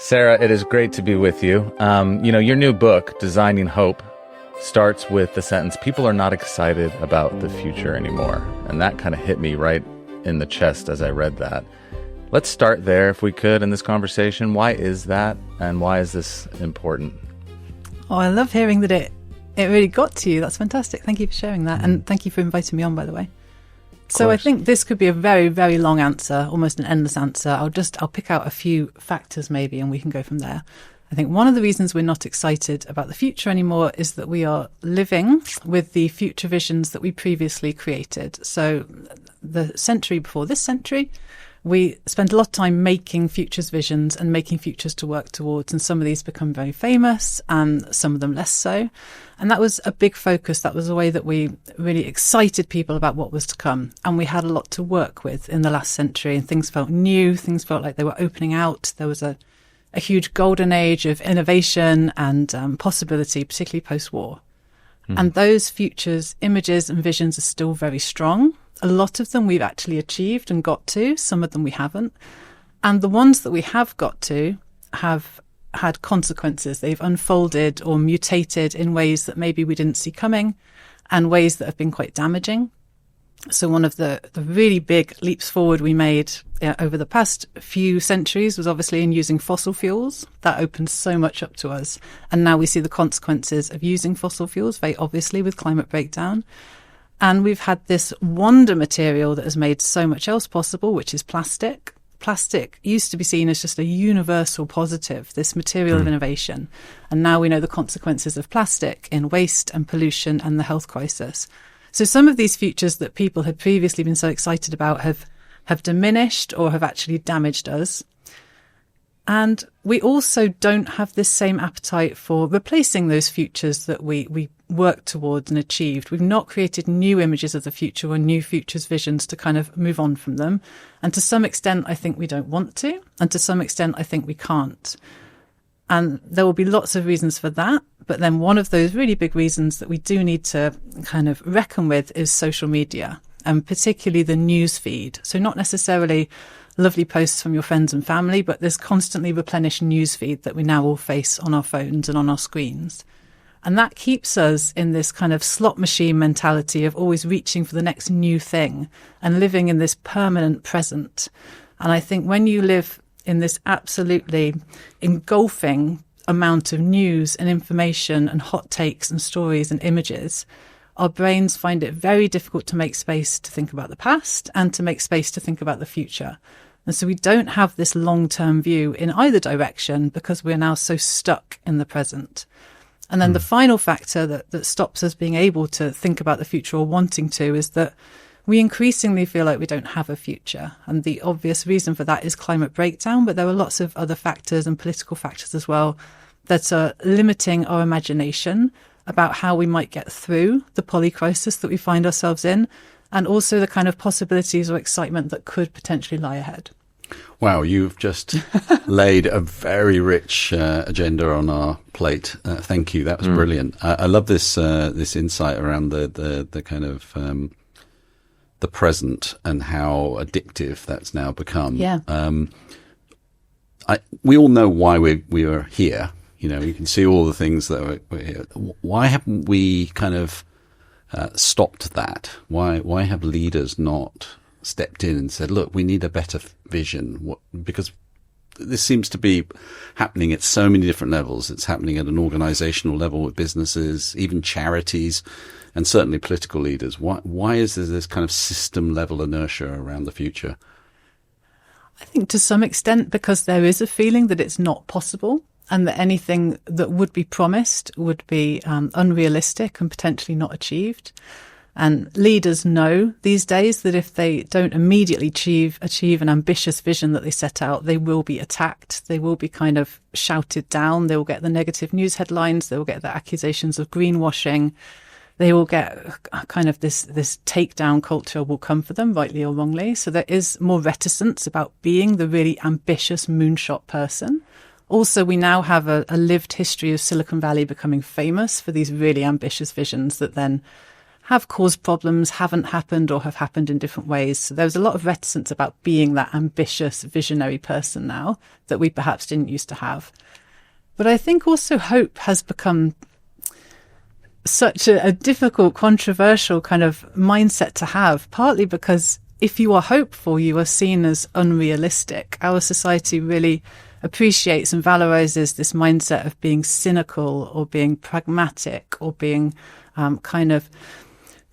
Sarah, it is great to be with you. Your new book, Designing Hope, starts with the sentence, people are not excited about the future anymore. And that kind of hit me right in the chest as I read that. Let's start there, if we could, in this conversation. Why is that, and why is this important? Oh, I love hearing that it really got to you. That's fantastic. Thank you for sharing that. And thank you for inviting me on, by the way. So I think this could be a very, very long answer, almost an endless answer. I'll pick out a few factors maybe, and we can go from there. I think one of the reasons we're not excited about the future anymore is that we are living with the future visions that we previously created. So the century before this century, we spent a lot of time making futures visions and making futures to work towards. And some of these become very famous and some of them less so. And that was a big focus. That was a way that we really excited people about what was to come. And we had a lot to work with in the last century, and things felt new. Things felt like they were opening out. There was a huge golden age of innovation and possibility, particularly post-war. And those futures, images and visions are still very strong. A lot of them we've actually achieved and got to. Some of them we haven't. And the ones that we have got to have had consequences. They've unfolded or mutated in ways that maybe we didn't see coming, and ways that have been quite damaging. So one of the really big leaps forward we made over the past few centuries was obviously in using fossil fuels. That opened so much up to us. And now we see the consequences of using fossil fuels, very obviously, with climate breakdown. And we've had this wonder material that has made so much else possible, which is plastic. Plastic used to be seen as just a universal positive, this material of innovation. And now we know the consequences of plastic in waste and pollution and the health crisis. So some of these futures that people had previously been so excited about have diminished or have actually damaged us. And we also don't have this same appetite for replacing those futures that we worked towards and achieved. We've not created new images of the future or new futures visions to kind of move on from them. And to some extent, I think we don't want to. And to some extent, I think we can't. And there will be lots of reasons for that. But then one of those really big reasons that we do need to kind of reckon with is social media, and particularly the news feed. So not necessarily lovely posts from your friends and family, but this constantly replenished news feed that we now all face on our phones and on our screens. And that keeps us in this kind of slot machine mentality of always reaching for the next new thing and living in this permanent present. And I think when you live in this absolutely engulfing amount of news and information and hot takes and stories and images, our brains find it very difficult to make space to think about the past and to make space to think about the future. And so we don't have this long-term view in either direction because we're now so stuck in the present. And then the final factor that stops us being able to think about the future or wanting to is that we increasingly feel like we don't have a future. And the obvious reason for that is climate breakdown, but there are lots of other factors and political factors as well that are limiting our imagination about how we might get through the polycrisis that we find ourselves in, and also the kind of possibilities or excitement that could potentially lie ahead. Wow, you've just laid a very rich agenda on our plate. Thank you. That was brilliant. I love this insight around the kind of the present and how addictive that's now become. Yeah. We all know why we are here. You know, you can see all the things that we're here. Why haven't we kind of stopped that? Why have leaders not stepped in and said, look, we need a better vision? Because this seems to be happening at so many different levels. It's happening at an organizational level with businesses, even charities, and certainly political leaders. Why is there this kind of system level inertia around the future? I think to some extent because there is a feeling that it's not possible, and that anything that would be promised would be unrealistic and potentially not achieved. And leaders know these days that if they don't immediately achieve an ambitious vision that they set out, they will be attacked. They will be kind of shouted down. They will get the negative news headlines. They will get the accusations of greenwashing. They will get kind of this takedown culture will come for them, rightly or wrongly. So there is more reticence about being the really ambitious moonshot person. Also, we now have a lived history of Silicon Valley becoming famous for these really ambitious visions that then have caused problems, haven't happened, or have happened in different ways. So there's a lot of reticence about being that ambitious, visionary person now that we perhaps didn't used to have. But I think also hope has become such a difficult, controversial kind of mindset to have, partly because if you are hopeful, you are seen as unrealistic. Our society really appreciates and valorizes this mindset of being cynical or being pragmatic or being kind of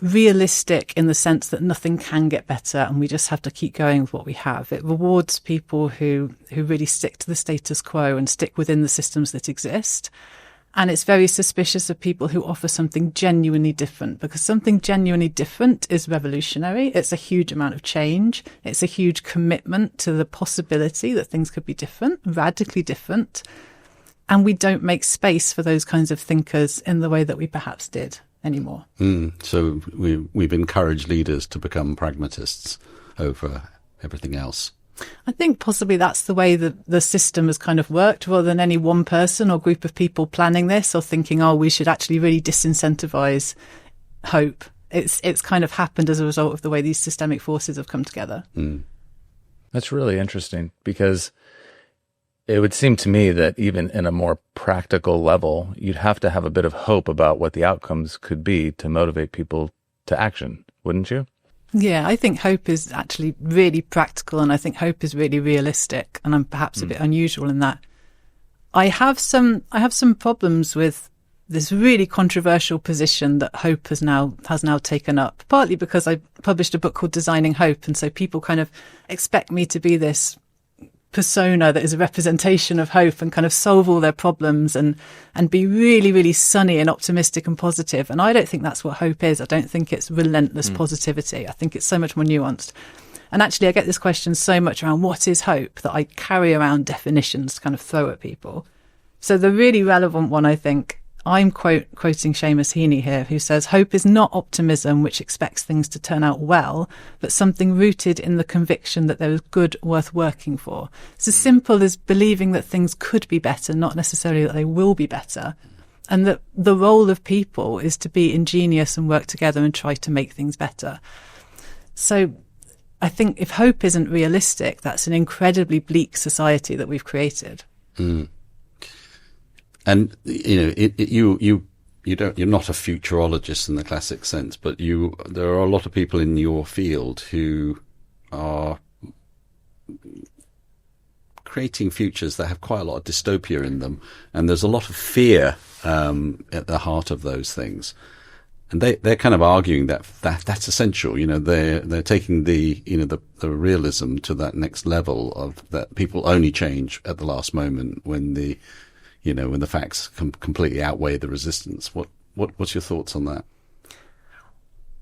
realistic in the sense that nothing can get better and we just have to keep going with what we have. It rewards people who really stick to the status quo and stick within the systems that exist. And it's very suspicious of people who offer something genuinely different, because something genuinely different is revolutionary. It's a huge amount of change. It's a huge commitment to the possibility that things could be different, radically different. And we don't make space for those kinds of thinkers in the way that we perhaps did anymore. So we've encouraged leaders to become pragmatists over everything else. I think possibly that's the way that the system has kind of worked, rather than any one person or group of people planning this or thinking, oh, we should actually really disincentivize hope. It's kind of happened as a result of the way these systemic forces have come together. That's really interesting, because it would seem to me that even in a more practical level, you'd have to have a bit of hope about what the outcomes could be to motivate people to action, wouldn't you? Yeah, I think hope is actually really practical, and I think hope is really realistic, and I'm perhaps a bit unusual in that. I have some problems with this really controversial position that hope has now taken up, partly because I published a book called Designing Hope, and so people kind of expect me to be this persona that is a representation of hope and kind of solve all their problems and be really, really sunny and optimistic and positive. And I don't think that's what hope is. I don't think it's relentless positivity. I think it's so much more nuanced. And actually, I get this question so much around what is hope that I carry around definitions to kind of throw at people. So the really relevant one, I think, I'm quoting Seamus Heaney here, who says, hope is not optimism which expects things to turn out well, but something rooted in the conviction that there is good worth working for. It's as simple as believing that things could be better, not necessarily that they will be better. And that the role of people is to be ingenious and work together and try to make things better. So I think if hope isn't realistic, that's an incredibly bleak society that we've created. And you're not a futurologist in the classic sense, but there are a lot of people in your field who are creating futures that have quite a lot of dystopia in them, and there's a lot of fear at the heart of those things. And they're kind of arguing that's essential. They're taking the realism to that next level of that people only change at the last moment when the facts completely outweigh the resistance. What's your thoughts on that?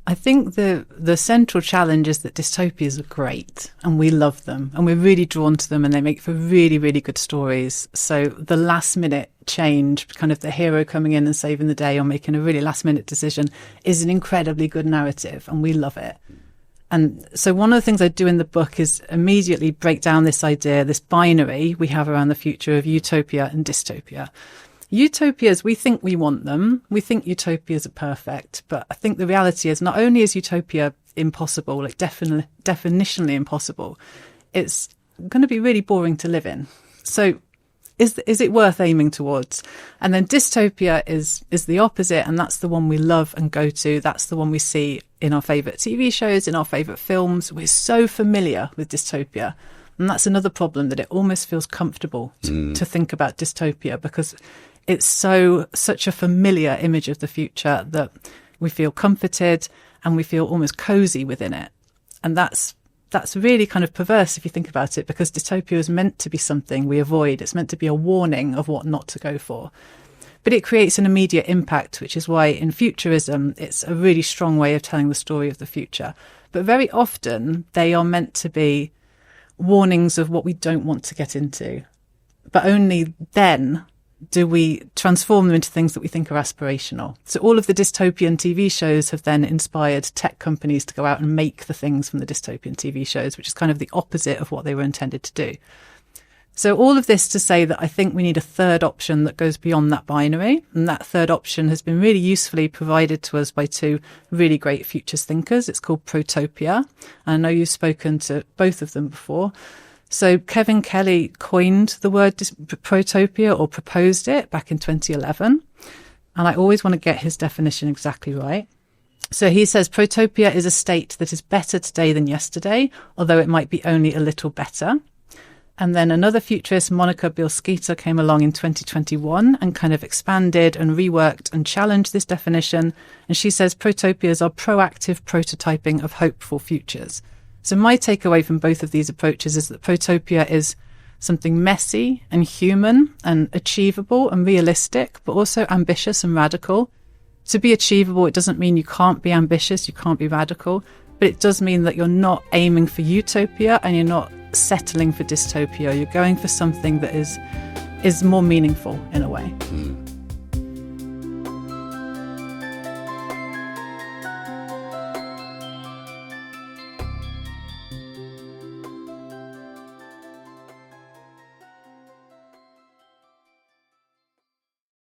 I think the central challenge is that dystopias are great and we love them and we're really drawn to them and they make for really, really good stories. So the last minute change, kind of the hero coming in and saving the day or making a really last minute decision, is an incredibly good narrative and we love it. And so one of the things I do in the book is immediately break down this idea, this binary we have around the future of utopia and dystopia. Utopias, we think we want them. We think utopias are perfect. But I think the reality is not only is utopia impossible, like definitionally impossible, it's going to be really boring to live in. So is it worth aiming towards? And then dystopia is the opposite, and that's the one we love and go to. That's the one we see in our favourite TV shows, in our favourite films. We're so familiar with dystopia. And that's another problem, that it almost feels comfortable to think about dystopia because it's such a familiar image of the future that we feel comforted and we feel almost cosy within it. And that's really kind of perverse if you think about it, because dystopia is meant to be something we avoid. It's meant to be a warning of what not to go for. But it creates an immediate impact, which is why in futurism, it's a really strong way of telling the story of the future. But very often they are meant to be warnings of what we don't want to get into. But only then do we transform them into things that we think are aspirational. So all of the dystopian TV shows have then inspired tech companies to go out and make the things from the dystopian TV shows, which is kind of the opposite of what they were intended to do. So all of this to say that I think we need a third option that goes beyond that binary. And that third option has been really usefully provided to us by two really great futures thinkers. It's called Protopia. I know you've spoken to both of them before. So Kevin Kelly coined the word Protopia, or proposed it, back in 2011. And I always want to get his definition exactly right. So he says Protopia is a state that is better today than yesterday, although it might be only a little better. And then another futurist, Monica Bielskita, came along in 2021 and kind of expanded and reworked and challenged this definition. And she says protopias are proactive prototyping of hopeful futures. So my takeaway from both of these approaches is that Protopia is something messy and human and achievable and realistic, but also ambitious and radical. To be achievable, it doesn't mean you can't be ambitious, you can't be radical, but it does mean that you're not aiming for utopia and you're not settling for dystopia. You're going for something that is more meaningful in a way.